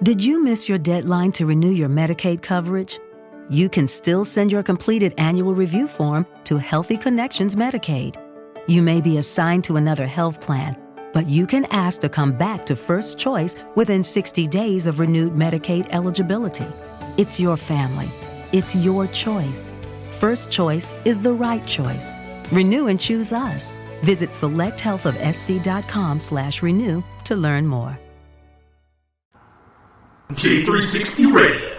Did you miss your deadline to renew your Medicaid coverage? You can still send your completed annual review form to Healthy Connections Medicaid. You may be assigned to another health plan, but you can ask to come back to First Choice within 60 days of renewed Medicaid eligibility. It's your family. It's your choice. First Choice is the right choice. Renew and choose us. Visit selecthealthofsc.com/renew to learn more. J360 Radio.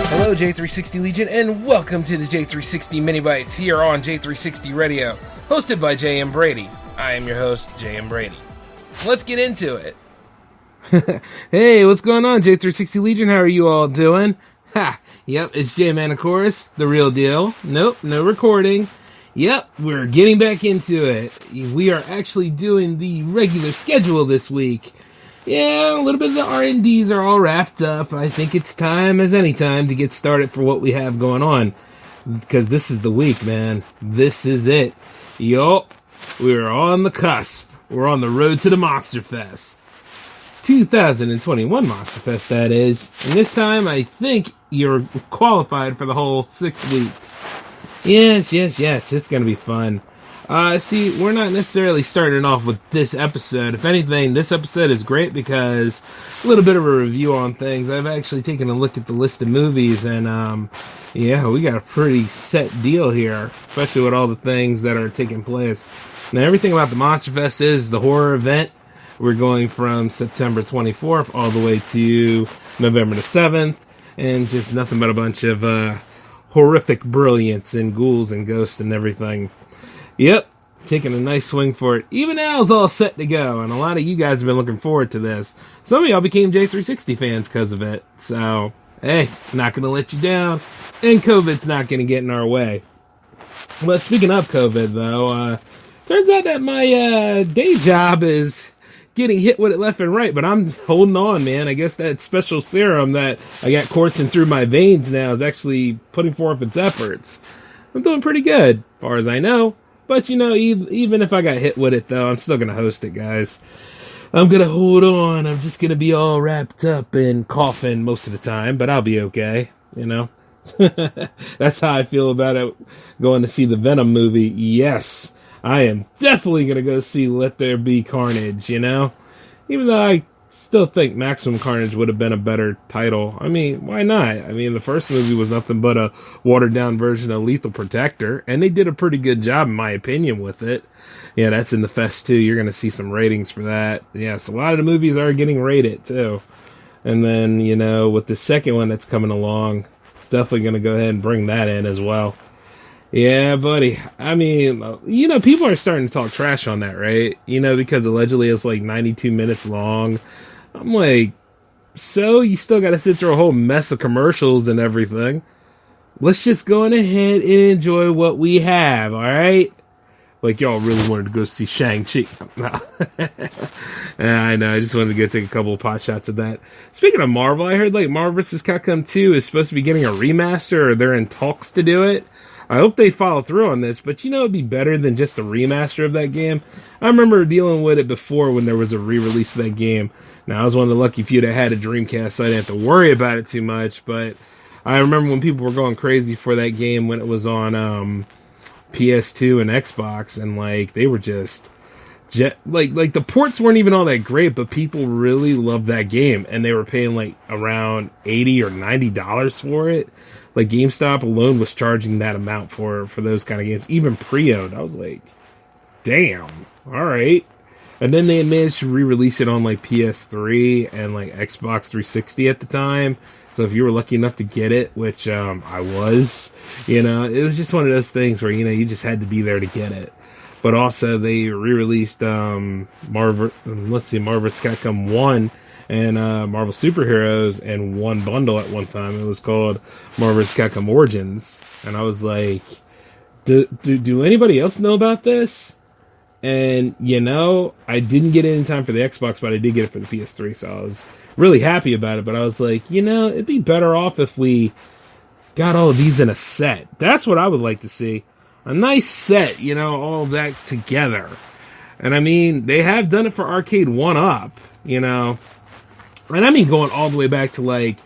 Hello, J360 Legion, and welcome to the J360 Mini Bites here on J360 Radio, hosted by J.M. Brady. I am your host, J.M. Brady. Let's get into it. Hey, what's going on, J360 Legion? How are you all doing? Yep, it's J Manicoris, the real deal. Nope, no recording. Yep, we're getting back into it. We are actually doing the regular schedule this week. Yeah, a little bit of the R&Ds are all wrapped up. I think it's time as any time to get started for what we have going on. Because this is the week, man. This is it. Yup, we're on the cusp. We're on the road to the Monster Fest. 2021 Monster Fest, that is. And this time, I think you're qualified for the whole 6 weeks. Yes, it's going to be fun. See, we're not necessarily starting off with this episode. If anything, this episode is great because a little bit of a review on things. I've actually taken a look at the list of movies, and yeah, we got a pretty set deal here, especially with all the things that are taking place. Now, everything about the Monster Fest is the horror event. We're going from September 24th all the way to November the 7th, and just nothing but a bunch of horrific brilliance and ghouls and ghosts and everything. Yep, taking a nice swing for it. Even Al's all set to go, and a lot of you guys have been looking forward to this. Some of y'all became J360 fans because of it. So, hey, not going to let you down, and COVID's not going to get in our way. But speaking of COVID, though, turns out that my day job is getting hit with it left and right, but I'm holding on, man. I guess that special serum that I got coursing through my veins now is actually putting forth its efforts. I'm doing pretty good, as far as I know. But, you know, even if I got hit with it, though, I'm still going to host it, guys. I'm going to hold on. I'm just going to be all wrapped up and coughing most of the time, but I'll be okay, you know. That's how I feel about it going to see the Venom movie. Yes, I am definitely going to go see Let There Be Carnage, you know. Even though I still think Maximum Carnage would have been a better title. I mean, why not? I mean, the first movie was nothing but a watered-down version of Lethal Protector, and they did a pretty good job, in my opinion, with it. Yeah, that's in the Fest, too. You're going to see some ratings for that. Yes, a lot of the movies are getting rated, too. And then, you know, with the second one that's coming along, definitely going to go ahead and bring that in as well. Yeah, buddy. I mean, you know, people are starting to talk trash on that, right? You know, because allegedly it's like 92 minutes long. I'm like, so you still got to sit through a whole mess of commercials and everything. Let's just go on ahead and enjoy what we have, all right? Like, y'all really wanted to go see Shang-Chi. I know, I just wanted to go take a couple of pot shots of that. Speaking of Marvel, I heard, like, Marvel vs. Capcom 2 is supposed to be getting a remaster, or they're in talks to do it. I hope they follow through on this, but you know it'd be better than just a remaster of that game. I remember dealing with it before when there was a re-release of that game. Now, I was one of the lucky few that had a Dreamcast, so I didn't have to worry about it too much, but I remember when people were going crazy for that game when it was on PS2 and Xbox, and like they were just like the ports weren't even all that great, but people really loved that game, and they were paying like around $80 or $90 for it. Like, GameStop alone was charging that amount for those kind of games, even pre-owned. I was like, damn, all right. And then they had managed to re-release it on, like, PS3 and, like, Xbox 360 at the time. So if you were lucky enough to get it, which I was, you know, it was just one of those things where, you know, you just had to be there to get it. But also, they re-released Marvel vs. Capcom 1 and Marvel Superheroes in one bundle at one time. It was called Marvel vs. Capcom Origins. And I was like, do anybody else know about this? And, you know, I didn't get it in time for the Xbox, but I did get it for the PS3, so I was really happy about it. But I was like, you know, it'd be better off if we got all of these in a set. That's what I would like to see. A nice set, you know, all of that together. And I mean, they have done it for Arcade 1-Up, you know. And I mean going all the way back to, like,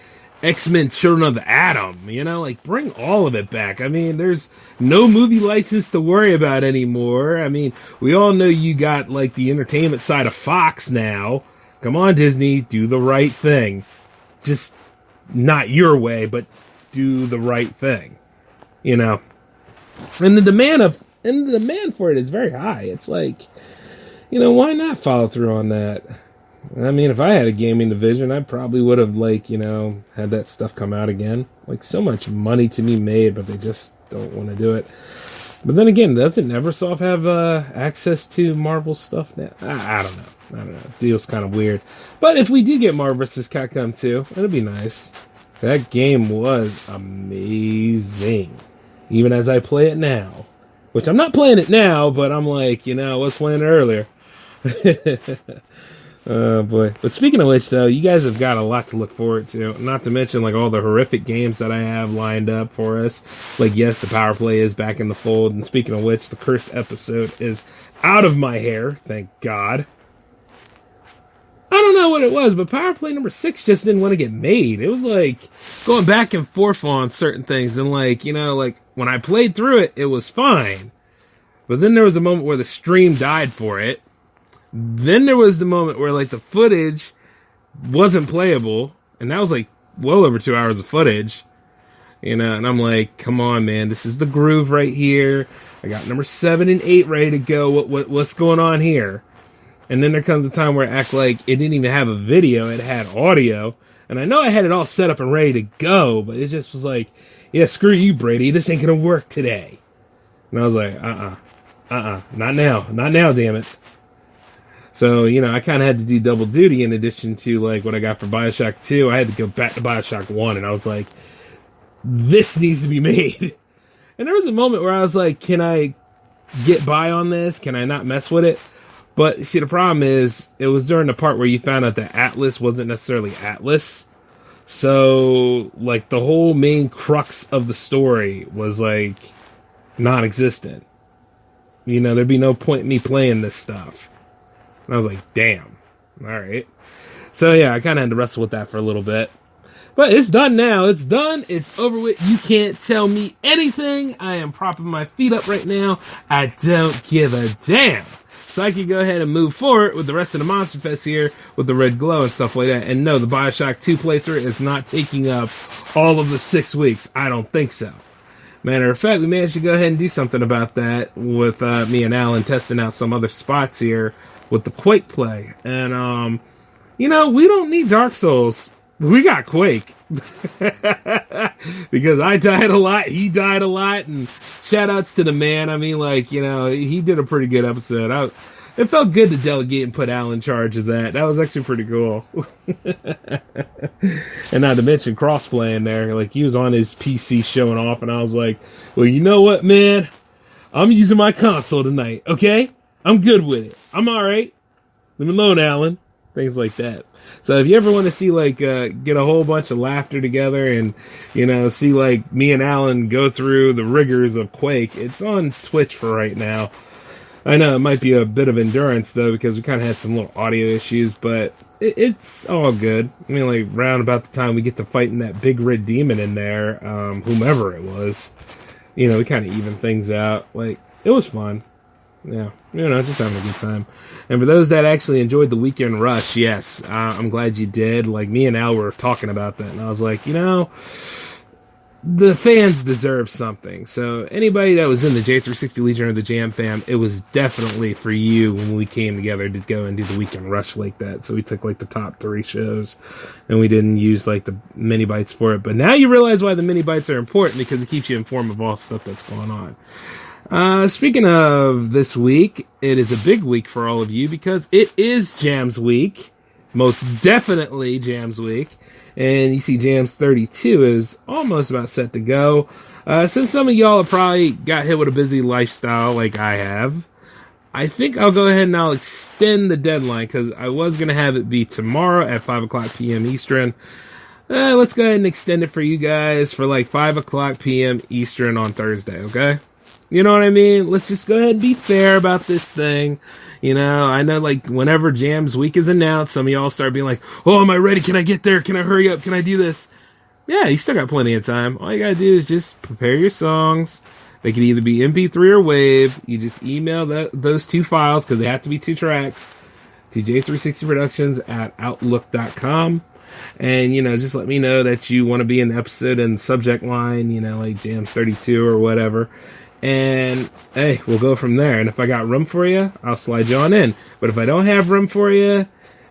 X-Men Children of the Atom, you know? Like, bring all of it back. I mean, there's no movie license to worry about anymore. I mean, we all know you got, like, the entertainment side of Fox now. Come on, Disney, do the right thing. Just not your way, but do the right thing, you know? And the demand for it is very high. It's like, you know, why not follow through on that? I mean, if I had a gaming division, I probably would have, like, you know, had that stuff come out again. Like, so much money to be made, but they just don't want to do it. But then again, doesn't Neversoft have access to Marvel stuff now? I don't know. Deal's kind of weird. But if we do get Marvel vs. Capcom 2, it'll be nice. That game was amazing. Even as I play it now. Which I'm not playing it now, but I'm like, you know, I was playing it earlier. Oh boy. But speaking of which, though, you guys have got a lot to look forward to. Not to mention, like, all the horrific games that I have lined up for us. Like, yes, the Power Play is back in the fold. And speaking of which, the cursed episode is out of my hair. Thank God. I don't know what it was, but Power Play number 6 just didn't want to get made. It was, like, going back and forth on certain things. And, like, you know, like, when I played through it, it was fine. But then there was a moment where the stream died for it. Then there was the moment where, like, the footage wasn't playable, and that was, like, well over 2 hours of footage, you know, and I'm like, come on, man, this is the groove right here. I got number 7 and 8 ready to go. What's going on here? And then there comes a time where I act like it didn't even have a video, it had audio, and I know I had it all set up and ready to go, but it just was like, yeah, screw you, Brady, this ain't gonna work today. And I was like, not now, damn it. So, you know, I kind of had to do double duty in addition to, like, what I got for Bioshock 2. I had to go back to Bioshock 1, and I was like, this needs to be made. And there was a moment where I was like, can I get by on this? Can I not mess with it? But, see, the problem is, it was during the part where you found out that Atlas wasn't necessarily Atlas. So, like, the whole main crux of the story was, like, non-existent. You know, there'd be no point in me playing this stuff. And I was like, damn. Alright. So, yeah, I kind of had to wrestle with that for a little bit. But it's done now. It's done. It's over with. You can't tell me anything. I am propping my feet up right now. I don't give a damn. So I can go ahead and move forward with the rest of the Monster Fest here with the red glow and stuff like that. And no, the Bioshock 2 playthrough is not taking up all of the 6 weeks. I don't think so. Matter of fact, we managed to go ahead and do something about that with me and Alan testing out some other spots here with the Quake play. And, you know, we don't need Dark Souls. We got Quake. Because I died a lot, he died a lot, and shout outs to the man. I mean, like, you know, he did a pretty good episode. It felt good to delegate and put Al in charge of that. That was actually pretty cool. And not to mention crossplay in there. Like, he was on his PC showing off, and I was like, well, you know what, man? I'm using my console tonight, okay? I'm good with it. I'm alright. Leave me alone, Alan. Things like that. So if you ever want to see, like, get a whole bunch of laughter together and, you know, see, like, me and Alan go through the rigors of Quake, it's on Twitch for right now. I know it might be a bit of endurance, though, because we kind of had some little audio issues, but it's all good. I mean, like, round about the time we get to fighting that big red demon in there, whomever it was, you know, we kind of even things out. Like, it was fun. Yeah, you know, just having a good time. And for those that actually enjoyed the Weekend Rush, yes, I'm glad you did. Like, me and Al were talking about that, and I was like, you know, the fans deserve something. So anybody that was in the J360 Legion or the Jam Fam, it was definitely for you when we came together to go and do the Weekend Rush like that. So we took, like, the top 3 shows, and we didn't use, like, the mini bites for it. But now you realize why the mini bites are important, because it keeps you informed of all stuff that's going on. Speaking of this week, it is a big week for all of you because it is Jams Week. Most definitely Jams Week. And you see Jams 32 is almost about set to go. Since some of y'all have probably got hit with a busy lifestyle like I have, I think I'll go ahead and I'll extend the deadline because I was going to have it be tomorrow at 5 o'clock p.m. Eastern. Let's go ahead and extend it for you guys for like 5 o'clock p.m. Eastern on Thursday, okay? You know what I mean? Let's just go ahead and be fair about this thing. You know, I know, like, whenever Jams Week is announced, some of y'all start being like, oh, am I ready? Can I get there? Can I hurry up? Can I do this? Yeah, you still got plenty of time. All you gotta do is just prepare your songs. They can either be MP3 or WAV. You just email those 2 files, because they have to be 2 tracks, to j360productions@outlook.com. And, you know, just let me know that you want to be in the episode and subject line, you know, like Jams 32 or whatever. And, hey, we'll go from there. And if I got room for you, I'll slide you on in. But if I don't have room for you,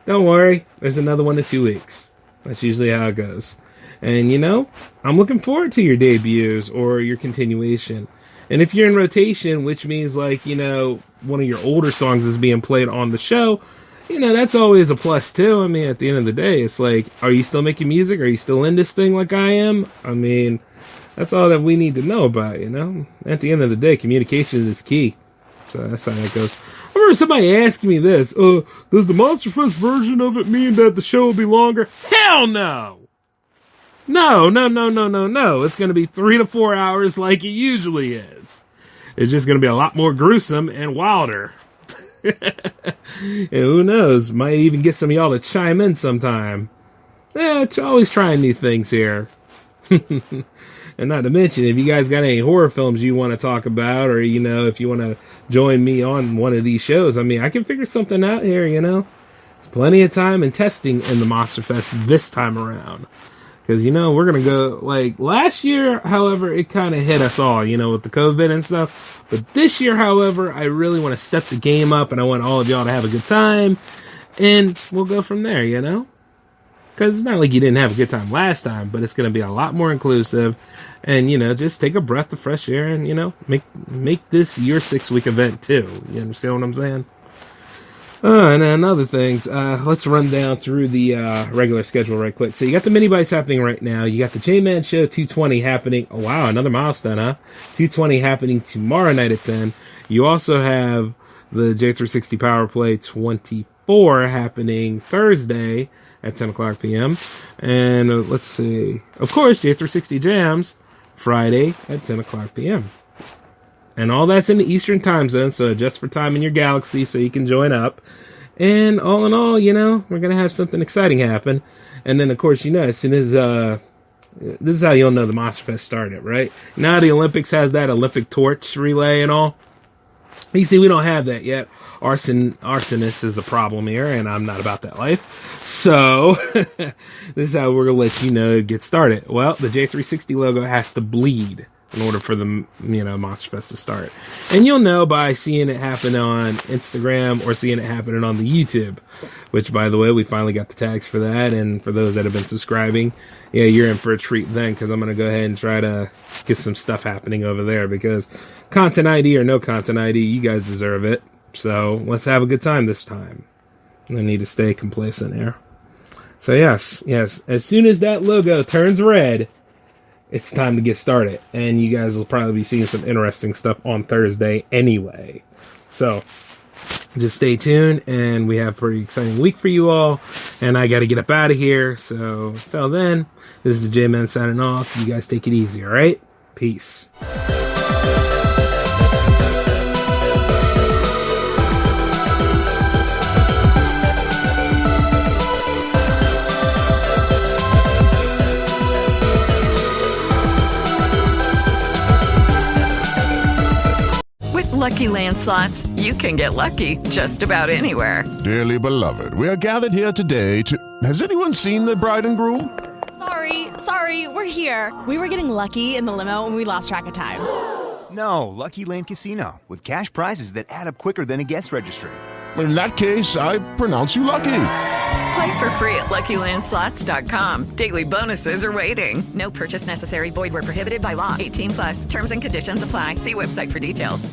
don't worry. There's another 1 to 2 weeks. That's usually how it goes. And, you know, I'm looking forward to your debuts or your continuation. And if you're in rotation, which means, like, you know, one of your older songs is being played on the show, you know, that's always a plus, too. I mean, at the end of the day, it's like, are you still making music? Are you still in this thing like I am? I mean, that's all that we need to know about, you know? At the end of the day, communication is key. So that's how that goes. I remember somebody asking me this, does the Monster Fest version of it mean that the show will be longer? Hell no! No. It's going to be 3 to 4 hours like it usually is. It's just going to be a lot more gruesome and wilder. And who knows, might even get some of y'all to chime in sometime. It's always trying new things here. And not to mention, if you guys got any horror films you want to talk about, or, you know, if you want to join me on one of these shows, I mean, I can figure something out here, you know. There's plenty of time and testing in the Monster Fest this time around. Because, you know, we're going to go, like, last year, however, it kind of hit us all, you know, with the COVID and stuff. But this year, however, I really want to step the game up, and I want all of y'all to have a good time. And we'll go from there, you know? Because it's not like you didn't have a good time last time, but it's going to be a lot more inclusive. And, you know, just take a breath of fresh air and, you know, make this your 6-week event, too. You understand what I'm saying? And then other things, let's run down through the regular schedule right quick. So you got the mini bites happening right now. You got the J-Man Show 220 happening. Oh, wow, another milestone, huh? 220 happening tomorrow night at 10. You also have the J360 Power Play 24 happening Thursday at 10 o'clock p.m. And let's see. Of course, J360 Jams Friday at 10 o'clock p.m. And all that's in the Eastern time zone, so adjust for time in your galaxy so you can join up. And all in all, you know, we're going to have something exciting happen. And then, of course, you know, as soon as, this is how you'll know the Monster Fest started, right? Now the Olympics has that Olympic torch relay and all. You see, we don't have that yet. Arsonist is a problem here, and I'm not about that life. So, this is how we're going to let you know get started. Well, the J360 logo has to bleed in order for the, you know, Monster Fest to start. And you'll know by seeing it happen on Instagram or seeing it happening on the YouTube, which, by the way, we finally got the tags for that. And for those that have been subscribing, yeah, you're in for a treat then, because I'm going to go ahead and try to get some stuff happening over there, because content ID or no content ID, you guys deserve it. So let's have a good time this time. I need to stay complacent here. So yes, as soon as that logo turns red, it's time to get started. And you guys will probably be seeing some interesting stuff on Thursday anyway. So just stay tuned, and we have a pretty exciting week for you all. And I got to get up out of here. So until then, this is J-Man signing off. You guys take it easy, all right? Peace. Lucky Land Slots, you can get lucky just about anywhere. Dearly beloved, we are gathered here today to... Has anyone seen the bride and groom? Sorry, we're here. We were getting lucky in the limo and we lost track of time. No, Lucky Land Casino, with cash prizes that add up quicker than a guest registry. In that case, I pronounce you lucky. Play for free at LuckyLandSlots.com. Daily bonuses are waiting. No purchase necessary. Void where prohibited by law. 18+. Terms and conditions apply. See website for details.